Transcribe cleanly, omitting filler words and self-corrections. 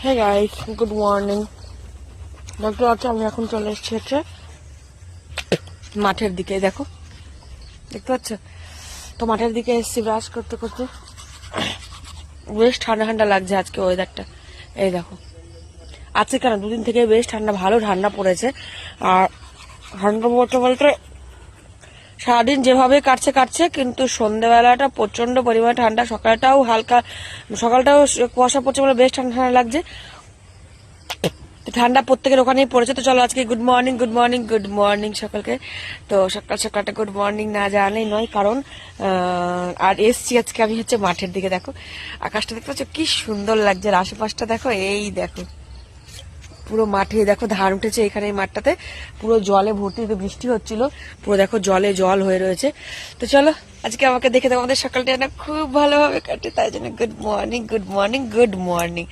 হ্যাঁ guys, good morning. দেখতে পাচ্ছ আমি এখন চলে এসেছি হচ্ছে মাঠের দিকে। দেখো, দেখতে পাচ্ছ তো মাঠের দিকে এসেছি ব্রাশ করতে করতে। বেশ ঠান্ডা ঠান্ডা লাগছে আজকে ওয়েদারটা। এই দেখো, আজকে কেন দুদিন থেকে বেশ ঠান্ডা, ভালো ঠান্ডা পড়েছে। আর ঠান্ডা বলতে বলতে সারাদিন যেভাবে কাটছে কিন্তু সন্ধ্যেবেলাটা প্রচন্ড পরিমাণে ঠান্ডা, সকালটাও হালকা, সকালটাও কুয়াশা পড়ছে বলে বেশ ঠান্ডা ঠান্ডা লাগছে। ঠান্ডা প্রত্যেকের ওখানেই পড়েছে। তো চলো আজকে good morning good morning good morning সকলকে। তো সকাল সকালটা গুড মর্নিং না জানালেই নয়, কারণ আর এসছি আজকে আমি হচ্ছে মাঠের দিকে। দেখো আকাশটা দেখতে পাচ্ছ কি সুন্দর লাগছে, আর আশেপাশটা দেখো, এই দেখো পুরো মাঠে দেখো ধান উঠেছে এখানে। এই মাঠটাতে পুরো জলে ভর্তি, বৃষ্টি হচ্ছিল, পুরো দেখো জলে জল হয়ে রয়েছে। তো চলো আজকে আমাকে দেখে তোমাদের সকালটা না খুব ভালোভাবে কাটে, তাই জন্য good morning good morning good morning.